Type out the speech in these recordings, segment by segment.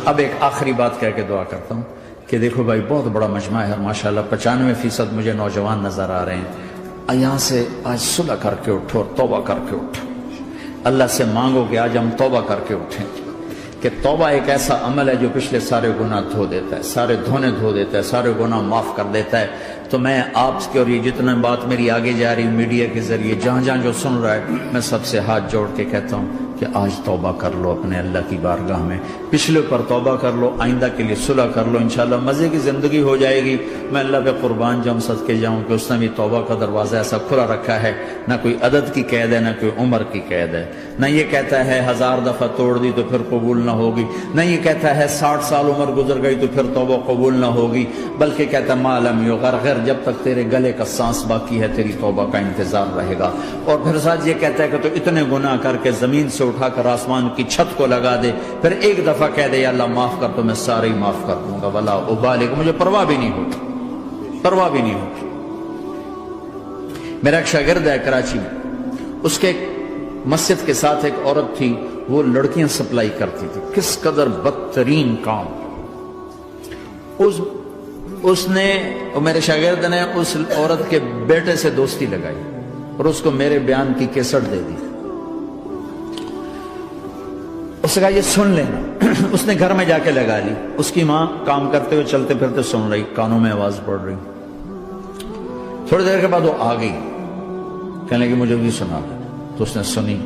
اب ایک آخری بات کہہ کے دعا کرتا ہوں کہ دیکھو بھائی بہت بڑا مجمع ہے ماشاءاللہ، 95% مجھے نوجوان نظر آ رہے ہیں۔ یہاں سے آج صلح کر کے اٹھو اور توبہ کر کے اٹھو، اللہ سے مانگو کہ آج ہم توبہ کر کے اٹھیں، کہ توبہ ایک ایسا عمل ہے جو پچھلے سارے گناہ دھو دیتا ہے، سارے دھونے دھو دیتا ہے، سارے گناہ معاف کر دیتا ہے۔ تو میں آپ کے اور یہ جتنا بات میری آگے جا رہی میڈیا کے ذریعے جہاں جہاں جو سن رہا ہے، میں سب سے ہاتھ جوڑ کے کہتا ہوں کہ آج توبہ کر لو اپنے اللہ کی بارگاہ میں، پچھلے پر توبہ کر لو، آئندہ کے لیے صلح کر لو، انشاءاللہ مزے کی زندگی ہو جائے گی۔ میں اللہ پہ قربان جاؤں، صدقے جاؤں کہ اس نے بھی توبہ کا دروازہ ایسا کھلا رکھا ہے، نہ کوئی عدد کی قید ہے، نہ کوئی عمر کی قید ہے، نہ یہ کہتا ہے 1000 دفعہ توڑ دی تو پھر قبول نہ ہوگی، نہ یہ کہتا ہے 60 سال عمر گزر گئی تو پھر توبہ قبول نہ ہوگی، بلکہ کہتا ہے ما لم یغرغر، جب تک تیرے گلے کا سانس باقی ہے تیری توبہ کا انتظار رہے گا۔ اور پھر ساتھ یہ کہتا ہے کہ تو اتنے گناہ کر کے زمین سے اٹھا کر آسمان کی چھت کو لگا دے، پھر ایک دفعہ کہہ دے یا اللہ معاف کر تو میں سارے ہی معاف کر دوں گا، ولا ابالغ، مجھے پرواہ بھی نہیں ہوتی، پرواہ بھی نہیں ہوتی۔ میرا ایک شاگرد ہے کراچی میں، اس کے مسجد کے ساتھ ایک عورت تھی، وہ لڑکیاں سپلائی کرتی تھی، کس قدر بدترین کام۔ اس نے، میرے شاگرد نے اس عورت کے بیٹے سے دوستی لگائی اور اس کو میرے بیان کی کیسٹ دے دی۔ اس نے کہا یہ سن لینا۔ اس نے گھر میں جا کے لگا لی، اس کی ماں کام کرتے ہوئے چلتے پھرتے سن رہی، کانوں میں آواز پڑ رہی۔ تھوڑی دیر کے بعد وہ آ گئی، کہنے لگی مجھے بھی سنا دے، تو اس نے سنی،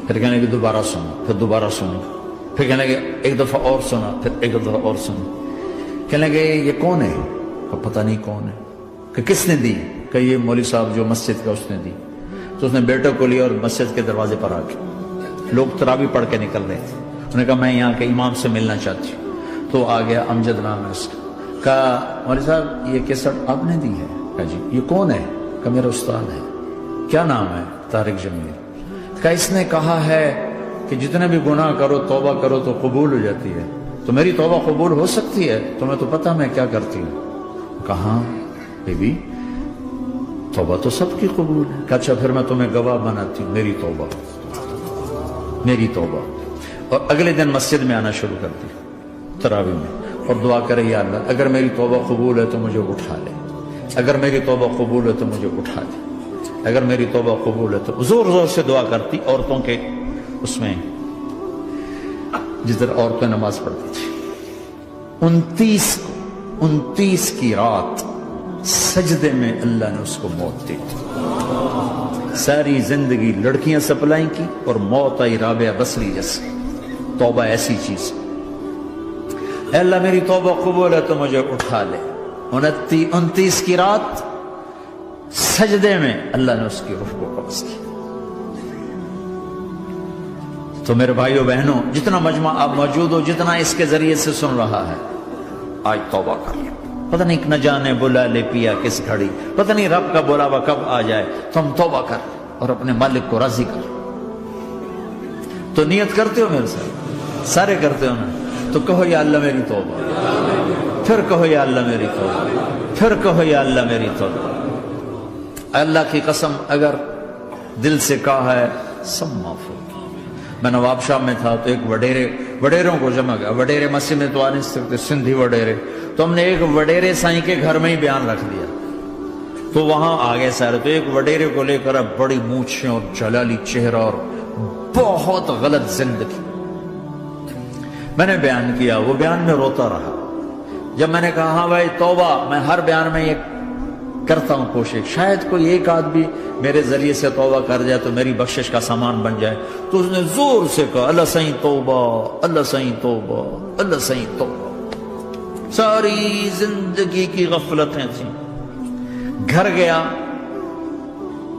پھر کہنے لگی دوبارہ سنا، پھر دوبارہ سنی، پھر کہنے لگی ایک دفعہ اور سنا، پھر ایک دفعہ اور سنی۔ کہنے لگے یہ کون ہے؟ پتہ نہیں کون ہے۔ کہ کس نے دی؟ کہ یہ مولوی صاحب جو مسجد کا اس نے دی۔ تو اس نے بیٹے کو لیا اور مسجد کے دروازے پر آ کے، لوگ تراویح پڑھ کے نکل رہے تھے، انہوں نے کہا میں یہاں کے امام سے ملنا چاہتی ہوں۔ تو آ گیا، امجد نام ہے اس کا، کہا مولوی صاحب یہ کیسٹ آپ نے دی ہے؟ کہا جی۔ یہ کون ہے؟ کہا میرا استاد ہے۔ کیا نام ہے؟ طارق جمیل۔ کہا اس نے کہا ہے کہ جتنے بھی گناہ کرو توبہ کرو تو قبول ہو جاتی ہے، تو میری توبہ قبول ہو سکتی ہے؟ تمہیں تو پتہ میں کیا کرتی ہوں۔ کہاں بی بی توبہ تو سب کی قبول ہے۔ کہا اچھا پھر میں تمہیں گواہ بناتی ہوں، میری توبہ، میری توبہ۔ اور اگلے دن مسجد میں آنا شروع کر دی تراویح میں، اور دعا کرے یا اللہ اگر میری توبہ قبول ہے تو مجھے اٹھا لے، اگر میری توبہ قبول ہے تو مجھے اٹھا لے، اگر میری توبہ قبول ہے تو زور زور سے دعا کرتی۔ عورتوں کے اس میں جس طرح عورتیں نماز پڑھتی تھی، 29 کی رات سجدے میں اللہ نے اس کو موت دی تھی۔ ساری زندگی لڑکیاں سپلائی کی اور موت آئی رابعہ بصری جیسے۔ توبہ ایسی چیز، اے اللہ میری توبہ قبول ہے تو مجھے اٹھا لے۔ 29 کی رات سجدے میں اللہ نے اس کی روح کو قبض کی۔ تو میرے بھائیو بہنوں، جتنا مجمع آپ موجود ہو، جتنا اس کے ذریعے سے سن رہا ہے، آج توبہ کر لیں۔ پتہ نہیں نہ جانے بلا لے پیا کس گھڑی، پتہ نہیں رب کا بلاوا کب آ جائے، تو ہم توبہ کر اور اپنے مالک کو راضی کر۔ تو نیت کرتے ہو میرے ساتھ؟ سارے کرتے ہو نا؟ تو کہو یا اللہ میری توبہ، پھر کہو یا اللہ میری توبہ، پھر کہو یا اللہ میری توبہ۔ اللہ کی قسم اگر دل سے کہا ہے سب معاف ہو۔ میں نواب شاہ میں تھا تو ایک وڈیروں کو جمع گیا، وڈیرے مسجد میں تو آ نہیں سکتے، سندھی وڈیرے، تو ہم نے ایک وڈیرے سائیں کے گھر میں ہی بیان رکھ دیا، تو وہاں آگے سارے، تو ایک وڈیرے کو لے کر بڑی مونچھیں اور جلالی چہرہ اور بہت غلط زندگی، میں نے بیان کیا، وہ بیان میں روتا رہا۔ جب میں نے کہا ہاں بھائی توبہ، میں ہر بیان میں یہ کرتا ہوں کوشش، شاید کوئی ایک آدمی میرے ذریعے سے توبہ کر جائے تو میری بخشش کا سامان بن جائے، تو اس نے زور سے کہا اللہ سائیں توبہ، اللہ سائیں توبہ، اللہ سائیں توبہ۔ ساری زندگی کی غفلتیں تھیں۔ گھر گیا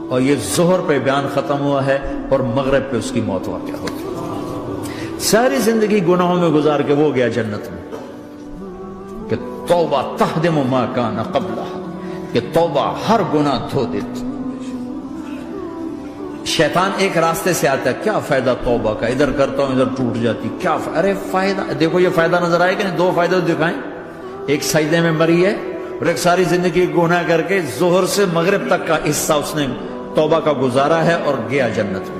اور یہ ظہر پہ بیان ختم ہوا ہے اور مغرب پہ اس کی موت واقع ہو گئی۔ ساری زندگی گناہوں میں گزار کے وہ گیا جنت میں، کہ توبہ تہدم ما کان قبلہا، کہ توبہ ہر گناہ دھو دیتی۔ شیطان ایک راستے سے آتا ہے، کیا فائدہ توبہ کا، ادھر کرتا ہوں ادھر ٹوٹ جاتی، کیا ارے فائدہ، دیکھو یہ فائدہ نظر آئے کہ نہیں؟ دو فائدے دکھائیں، ایک سجدے میں مری ہے اور ایک ساری زندگی گناہ کر کے ظہر سے مغرب تک کا حصہ اس نے توبہ کا گزارا ہے اور گیا جنت میں۔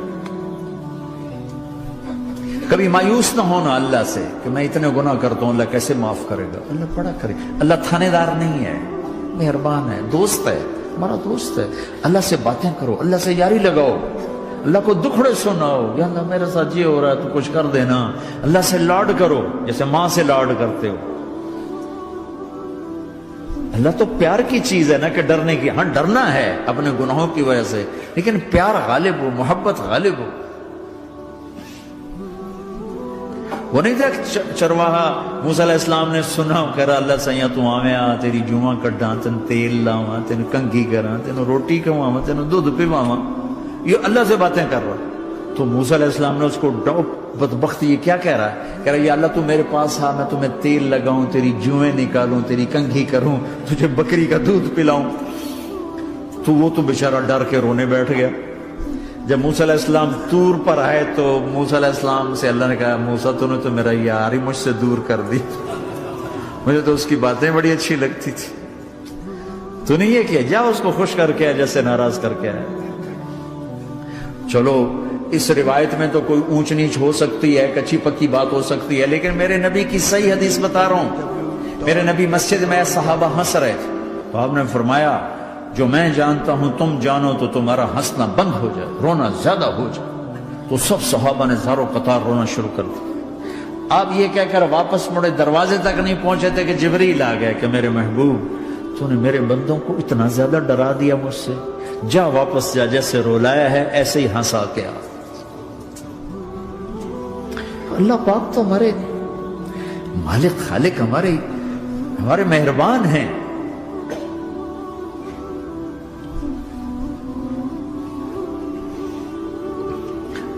کبھی مایوس نہ ہونا اللہ سے کہ میں اتنے گناہ کرتا ہوں، اللہ کیسے معاف کرے گا؟ اللہ بڑا کرے. اللہ تھانے دار نہیں ہے، مہربان ہے، دوست ہے، ہمارا دوست ہے. اللہ سے باتیں کرو، اللہ سے یاری لگاؤ، اللہ کو دکھڑے سناؤ، یا اللہ میرے ساتھ یہ ہو رہا ہے تو کچھ کر دینا. اللہ سے لاڈ کرو جیسے ماں سے لاڈ کرتے ہو. اللہ تو پیار کی چیز ہے نا کہ ڈرنے کی. ہاں ڈرنا ہے اپنے گناہوں کی وجہ سے، لیکن پیار غالب ہو، محبت غالب ہو. وہ نہیں تھا چرواہا موسیٰ علیہ السلام نے سنا، کہہ رہا اللہ سیاں تو آویں آ تیری جوہاں کڈاں، تین تیل لاواں، تین کنگھی کراں، تین روٹی کھواواں، تین دودھ پواواں. یہ اللہ سے باتیں کر رہا. تو موسیٰ علیہ السلام نے اس کو بدبخت یہ کیا کہہ رہا ہے؟ کہہ رہا ہے یا اللہ تو میرے پاس آ، میں تمہیں تیل لگاؤں، تیری جوئیں نکالوں، تیری کنگھی کروں، تجھے بکری کا دودھ پلاؤں. تو وہ تو بیچارہ ڈر کے رونے بیٹھ گیا. جب موسیٰ علیہ السلام طور پر آئے تو موسیٰ علیہ السلام سے اللہ نے کہا موسیٰ تو نے تو میرا یار ہی مجھ سے دور کر دی، مجھے تو اس کی باتیں بڑی اچھی لگتی تھی. تو نے یہ کیا، جا اس کو خوش کر کے جیسے ناراض کر کے آئے. چلو اس روایت میں تو کوئی اونچ نیچ ہو سکتی ہے، کچی پکی بات ہو سکتی ہے، لیکن میرے نبی کی صحیح حدیث بتا رہا ہوں. میرے نبی مسجد میں صحابہ ہنس رہے تھے تو آپ نے فرمایا جو میں جانتا ہوں تم جانو تو تمہارا ہنسنا بند ہو جائے، رونا زیادہ ہو جائے. تو سب صحابہ نے زاروں قطار رونا شروع کر دیا. آپ یہ کہہ کر واپس مڑے، دروازے تک نہیں پہنچے تھے کہ جبریل آ گئے کہ میرے محبوب تو نے میرے بندوں کو اتنا زیادہ ڈرا دیا مجھ سے، جا واپس جا، جیسے رولایا ہے ایسے ہی ہنسا کے آ. اللہ پاک تو ہمارے مالک خالق، ہمارے مہربان ہیں.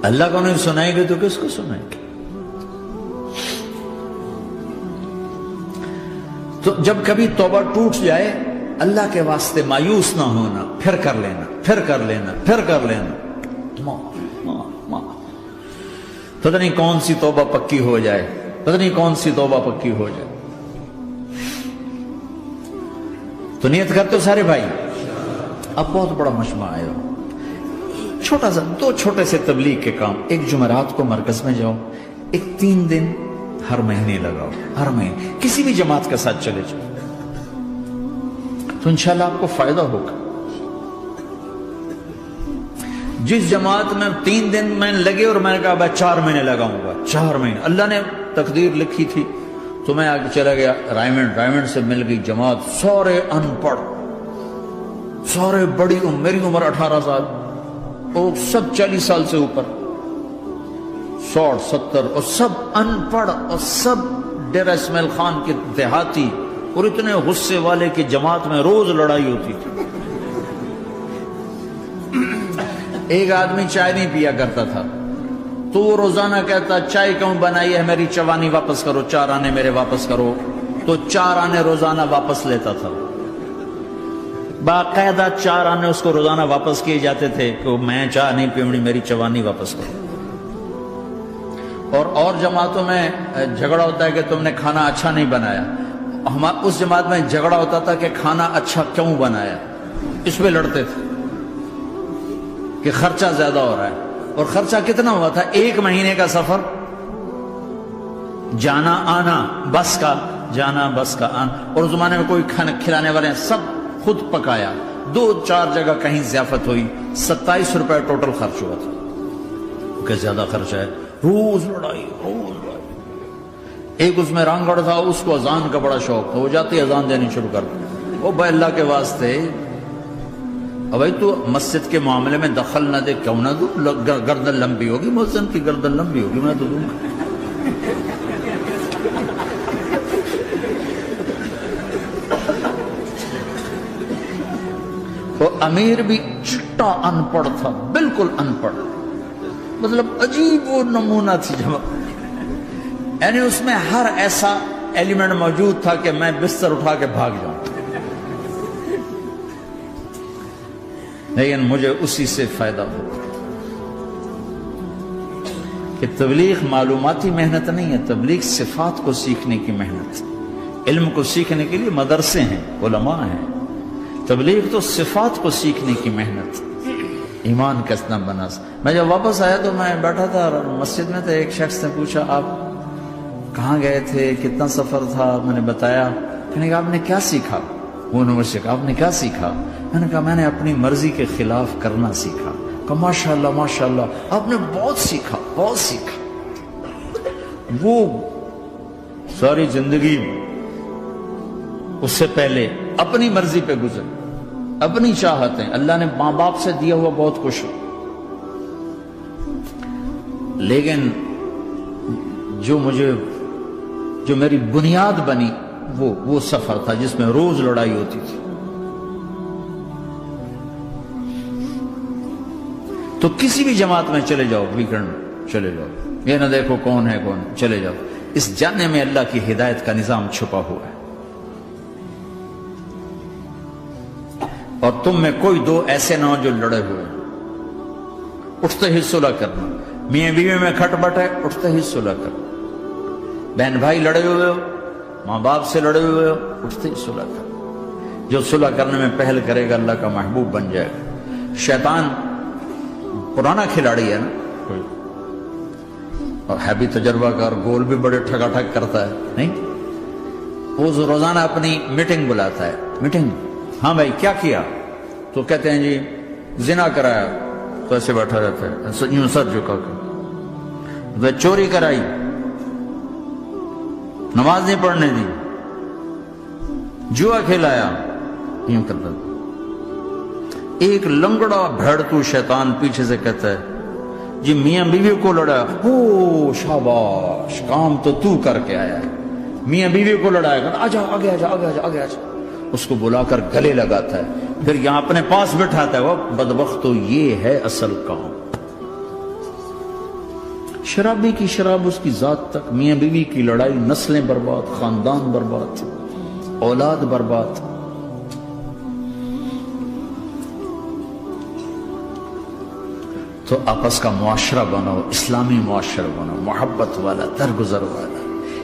اللہ کو نہیں سنائیں گے تو کس کو سنائیں گے؟ تو جب کبھی توبہ ٹوٹ جائے اللہ کے واسطے مایوس نہ ہونا، پھر کر لینا، پھر کر لینا، پھر کر لینا. پتہ نہیں کون سی توبہ پکی ہو جائے، پتہ نہیں کون سی توبہ پکی ہو جائے. تو نیت کرتے ہو سارے بھائی؟ اب بہت بڑا مجمع آئے ہو، چھوٹا سا دو چھوٹے سے تبلیغ کے کام. ایک جمعرات کو مرکز میں جاؤ، ایک 3 دن ہر مہینے لگاؤ، ہر مہینے کسی بھی جماعت کے ساتھ چلے جاؤ تو انشاءاللہ آپ کو فائدہ ہوگا. جس جماعت میں 3 دن میں لگے اور میں نے کہا 4 مہینے لگاؤں گا، 4 مہینے اللہ نے تقدیر لکھی تھی تو میں آگے چلا گیا رائمنڈ سے مل گئی جماعت، سارے ان پڑھ، سارے بڑی عمر، میری عمر 18 سال اور سب 40 سال سے اوپر، 60 70 اور سب ان پڑھ اور سب ڈیرہ اسماعیل خان کے دیہاتی، اور اتنے غصے والے کہ جماعت میں روز لڑائی ہوتی تھی. ایک آدمی چائے نہیں پیا کرتا تھا تو وہ روزانہ کہتا چائے کیوں بنائی ہے، میری چوانی واپس کرو، 4 آنے میرے واپس کرو. تو 4 آنے روزانہ واپس لیتا تھا، باقاعدہ 4 آنے اس کو روزانہ واپس کیے جاتے تھے کہ میں چائے نہیں پیونی، میری چوانی واپس کرو. اور جماعتوں میں جھگڑا ہوتا ہے کہ تم نے کھانا اچھا نہیں بنایا. اس جماعت میں جھگڑا ہوتا تھا کہ کھانا اچھا کیوں بنایا، اس پہ لڑتے تھے کہ خرچہ زیادہ ہو رہا ہے. اور خرچہ کتنا ہوا تھا؟ 1 مہینے کا سفر، جانا آنا بس کا، جانا بس کا آنا. اور اس زمانے میں کوئی کھانا کھلانے والے ہیں، سب خود پکایا. 2-4 جگہ کہیں ضیافت ہوئی، 27 روپے ٹوٹل خرچ ہوا تھا. کہ زیادہ خرچہ ہے، روز لڑائی، روز لڑائی. ایک اس میں رانگڑ تھا، اس کو اذان کا بڑا شوق تھا، وہ جاتی اذان دینی شروع کر دی. وہ بھائی اللہ کے واسطے اب بھائی تو مسجد کے معاملے میں دخل نہ دے، کیوں نہ دوں، گردن لمبی ہوگی، مؤذن کی گردن لمبی ہوگی، میں تو دوں گا. وہ امیر بھی چھٹا ان پڑھ تھا، بالکل ان پڑھ، مطلب عجیب وہ نمونہ تھی جماعت. یعنی اس میں ہر ایسا ایلیمنٹ موجود تھا کہ میں بستر اٹھا کے بھاگ جاؤں، لیکن مجھے اسی سے فائدہ ہو کہ تبلیغ معلوماتی محنت نہیں ہے، تبلیغ صفات کو سیکھنے کی محنت. علم کو سیکھنے کے لیے مدرسے ہیں، علماء ہیں، تبلیغ تو صفات کو سیکھنے کی محنت. ایمان کسنا بنا. میں جب واپس آیا تو میں بیٹھا تھا مسجد میں، تو ایک شخص نے پوچھا آپ کہاں گئے تھے، کتنا سفر تھا؟ میں نے بتایا. کہنے کہا آپ نے کیا سیکھا؟ وہ نے مجھ سے کہا آپ نے کیا سیکھا؟ میں نے کہا میں نے اپنی مرضی کے خلاف کرنا سیکھا. کہا ماشاءاللہ ماشاءاللہ، آپ نے بہت سیکھا بہت سیکھا. وہ ساری زندگی اس سے پہلے اپنی مرضی پہ گزر، اپنی چاہتیں، اللہ نے ماں باپ سے دیا ہوا بہت کچھ، لیکن جو میری بنیاد بنی وہ سفر تھا جس میں روز لڑائی ہوتی تھی. تو کسی بھی جماعت میں چلے جاؤ، ویکنڈ چلے جاؤ، یہ نہ دیکھو کون ہے کون، چلے جاؤ. اس جانے میں اللہ کی ہدایت کا نظام چھپا ہوا ہے. اور تم میں کوئی دو ایسے نہ ہو جو لڑے ہوئے، اٹھتے ہی صلح کرنا. میاں بیوی میں کھٹ بٹ ہے، اٹھتے ہی صلح کرنا. بہن بھائی لڑے ہوئے ہو، ماں باپ سے لڑے ہوئے ہو، اٹھتے ہی صلح کرنا. جو صلح کرنے میں پہل کرے گا اللہ کا محبوب بن جائے گا. شیطان پرانا کھلاڑی ہے نا کوئی، اور ہے بھی تجربہ کار، گول بھی بڑے ٹھگا ٹھگ کرتا ہے. نہیں، وہ روزانہ اپنی میٹنگ بلاتا ہے. میٹنگ، ہاں بھائی کیا کیا؟ تو کہتے ہیں جی زنا کرایا. تو ایسے بیٹھا رہتا ہے یوں سر جھکا کے. چوری کرائی، نماز نہیں پڑھنے دی، جوا کھلایا، یوں کرتا. ایک لنگڑا بھیڑتو شیطان پیچھے سے کہتا ہے جی میاں بیوی کو لڑایا. او شاباش، کام تو کر کے آیا ہے. میاں بیوی کو لڑایا، آجا آگے آجا آگے آجا آگے آجا. اس کو بلا کر گلے لگاتا ہے، پھر یہاں اپنے پاس بٹھاتا ہے. وہ بدبختو، یہ ہے اصل کام. شرابی کی شراب اس کی ذات تک، میاں بیوی کی لڑائی، نسلیں برباد، خاندان برباد، اولاد برباد. تو آپس کا معاشرہ بناؤ، اسلامی معاشرہ بناؤ، محبت والا، درگزر والا.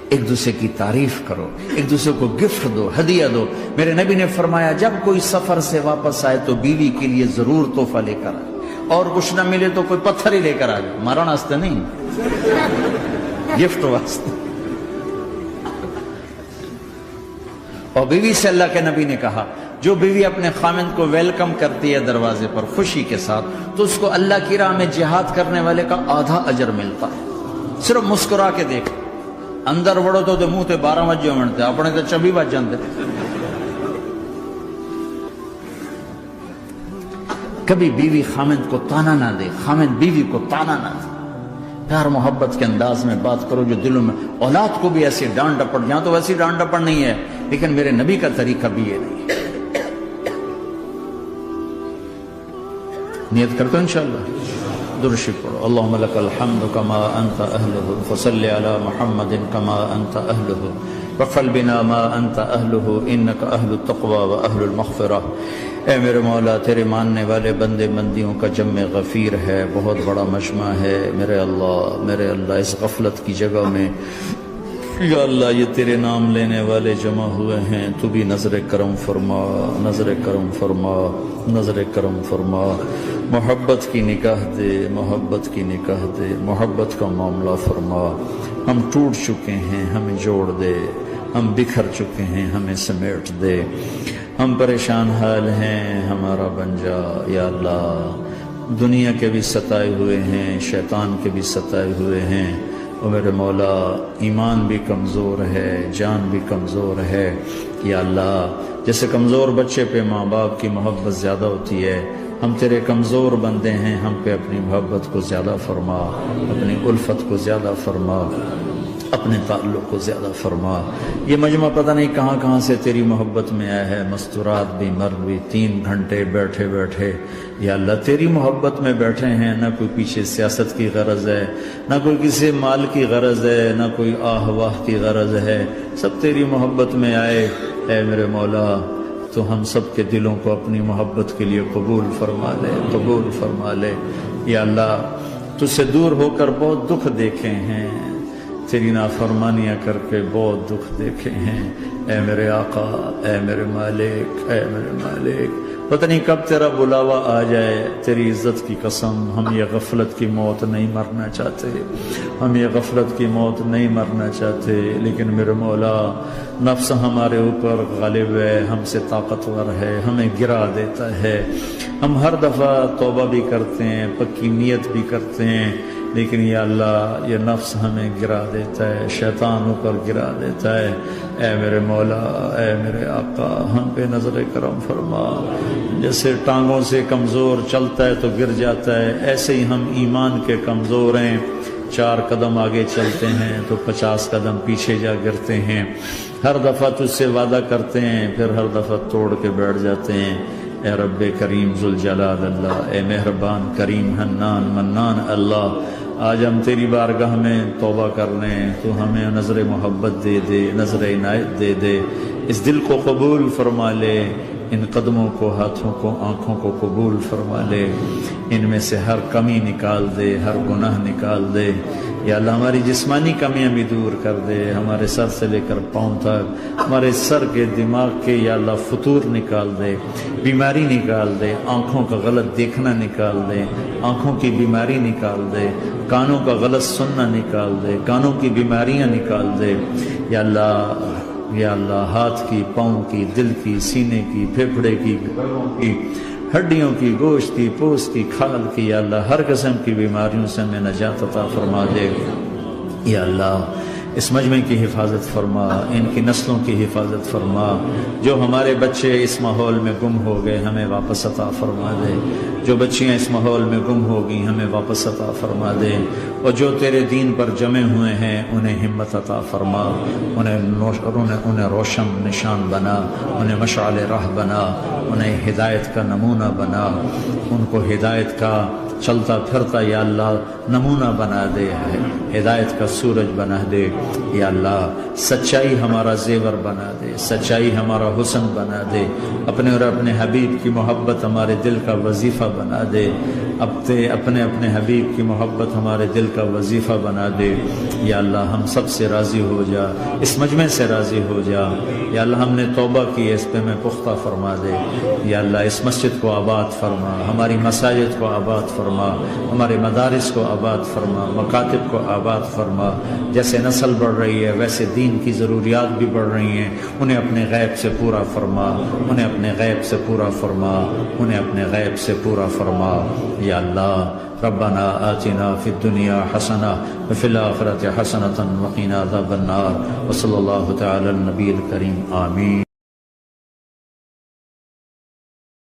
ایک دوسرے کی تعریف کرو، ایک دوسرے کو گفٹ دو، ہدیہ دو. میرے نبی نے فرمایا جب کوئی سفر سے واپس آئے تو بیوی کے لیے ضرور تحفہ لے کر آئے، اور کچھ نہ ملے تو کوئی پتھر ہی لے کر آئے. مارا واسطے نہیں، گفٹ واسطے. اور بیوی سے اللہ کے نبی نے کہا جو بیوی اپنے خامند کو ویلکم کرتی ہے دروازے پر خوشی کے ساتھ، تو اس کو اللہ کی راہ میں جہاد کرنے والے کا آدھا اجر ملتا ہے. صرف مسکرا کے دیکھ. اندر وڑو تو منہ تے 12 بجے منتے، اپنے تو 24 بج جاندے. کبھی بیوی خامند کو تانا نہ دے، خامند بیوی کو تانا نہ دے. پیار محبت کے انداز میں بات کرو جو دلوں میں. اولاد کو بھی ایسی ڈانٹ ڈپٹ، یہاں تو ویسی ڈانٹ ڈپٹ نہیں ہے، لیکن میرے نبی کا طریقہ بھی یہ نہیں ہے. نیت کرتے ہو انشاءاللہ. درود شریف پڑھو. اللہم لک الحمد کما انت اہلہ، فصل علی محمد کما انت اہلہ، وفعل بنا ما انت اہلہ، انک اہل التقوی و اہل المغفرہ. اے میرے مولا، تیرے ماننے والے بندے بندیوں کا جمع غفیر ہے، بہت بڑا مجمع ہے. میرے اللہ اس غفلت کی جگہ میں یا اللہ یہ تیرے نام لینے والے جمع ہوئے ہیں، تو بھی نظر کرم فرما، نظر کرم فرما، نظر کرم فرما. محبت کی نکاح دے، محبت کی نکاح دے، محبت کا معاملہ فرما. ہم ٹوٹ چکے ہیں، ہمیں جوڑ دے. ہم بکھر چکے ہیں، ہمیں سمیٹ دے. ہم پریشان حال ہیں، ہمارا بن جا یا اللہ. دنیا کے بھی ستائے ہوئے ہیں، شیطان کے بھی ستائے ہوئے ہیں. اور میرے مولا ایمان بھی کمزور ہے، جان بھی کمزور ہے یا اللہ. جیسے کمزور بچے پہ ماں باپ کی محبت زیادہ ہوتی ہے، ہم تیرے کمزور بندے ہیں، ہم پہ اپنی محبت کو زیادہ فرما، اپنی الفت کو زیادہ فرما، اپنے تعلق کو زیادہ فرما. یہ مجمع پتہ نہیں کہاں کہاں سے تیری محبت میں آیا ہے. مستورات بھی، مرد بھی، 3 گھنٹے بیٹھے بیٹھے یا اللہ تیری محبت میں بیٹھے ہیں. نہ کوئی پیچھے سیاست کی غرض ہے، نہ کوئی کسی مال کی غرض ہے، نہ کوئی آہ واہ کی غرض ہے. سب تیری محبت میں آئے. اے میرے مولا تو ہم سب کے دلوں کو اپنی محبت کے لیے قبول فرما لے، قبول فرما لے. یا اللہ تجھ سے دور ہو کر بہت دکھ دیکھے ہیں، تیری نافرمانیاں کر کے بہت دکھ دیکھے ہیں، اے میرے آقا، اے میرے مالک، اے میرے مالک، پتہ نہیں کب تیرا بلاوا آ جائے، تیری عزت کی قسم ہم یہ غفلت کی موت نہیں مرنا چاہتے، ہم یہ غفلت کی موت نہیں مرنا چاہتے، لیکن میرے مولا نفس ہمارے اوپر غالب ہے، ہم سے طاقتور ہے، ہمیں گرا دیتا ہے، ہم ہر دفعہ توبہ بھی کرتے ہیں، پکی نیت بھی کرتے ہیں، لیکن یا اللہ یہ نفس ہمیں گرا دیتا ہے، شیطان اوپر گرا دیتا ہے۔ اے میرے مولا، اے میرے آقا، ہم پہ نظر کرم فرما، جیسے ٹانگوں سے کمزور چلتا ہے تو گر جاتا ہے، ایسے ہی ہم ایمان کے کمزور ہیں، 4 قدم آگے چلتے ہیں تو 50 قدم پیچھے جا گرتے ہیں، ہر دفعہ تجھ سے وعدہ کرتے ہیں پھر ہر دفعہ توڑ کے بیٹھ جاتے ہیں۔ اے رب کریم ذوالجلال اللہ، اے مہربان کریم حنان منان اللہ، آج ہم تیری بارگاہ میں توبہ کر لیں، تو ہمیں نظر محبت دے دے، نظر عنایت دے دے، اس دل کو قبول فرما لے، ان قدموں کو، ہاتھوں کو، آنکھوں کو قبول فرما لے، ان میں سے ہر کمی نکال دے، ہر گناہ نکال دے، یا اللہ ہماری جسمانی کمیاں بھی دور کر دے، ہمارے سر سے لے کر پاؤں تک، ہمارے سر کے دماغ کے یا اللہ فطور نکال دے، بیماری نکال دے، آنکھوں کا غلط دیکھنا نکال دے، آنکھوں کی بیماری نکال دے، کانوں کا غلط سننا نکال دے، کانوں کی بیماریاں نکال دے، یا اللہ، یا اللہ ہاتھ کی، پاؤں کی، دل کی، سینے کی، پھیپھڑے کی، کی ہڈیوں کی، گوشت کی، پوست کی، کھال کی، یا اللہ ہر قسم کی بیماریوں سے ہمیں نجات عطا فرما دے، یا اللہ اس مجمع کی حفاظت فرما، ان کی نسلوں کی حفاظت فرما، جو ہمارے بچے اس ماحول میں گم ہو گئے ہمیں واپس عطا فرما دے، جو بچیاں اس ماحول میں گم ہو گئی ہمیں واپس عطا فرما دے، اور جو تیرے دین پر جمے ہوئے ہیں انہیں ہمت عطا فرما، انہیں روشن نشان بنا، انہیں مشعل راہ بنا، انہیں ہدایت کا نمونہ بنا، ان کو ہدایت کا چلتا پھرتا یا اللہ نمونہ بنا دے، ہدایت کا سورج بنا دے، یا اللہ سچائی ہمارا زیور بنا دے، سچائی ہمارا حسن بنا دے، اپنے اور اپنے حبیب کی محبت ہمارے دل کا وظیفہ بنا دے، اپنے حبیب کی محبت ہمارے دل کا وظیفہ بنا دے، یا اللہ ہم سب سے راضی ہو جا، اس مجمع سے راضی ہو جا، یا اللہ ہم نے توبہ کی، اس پہ میں پختہ فرما دے، یا اللہ اس مسجد کو آباد فرما، ہماری مساجد کو آباد فرما، ہمارے مدارس کو آباد فرما، مکاتب کو آباد فرما، جیسے نسل بڑھ رہی ہے ویسے دین کی ضروریات بھی بڑھ رہی ہیں، انہیں اپنے غیب سے پورا فرما، انہیں اپنے غیب سے پورا فرما، انہیں اپنے غیب سے پورا فرما، یا اللہ ربنا آتنا فی الدنیا حسنہ وفی الآخرۃ حسنۃ وقنا عذاب النار، وصلی اللہ تعالی النبی الکریم، آمین۔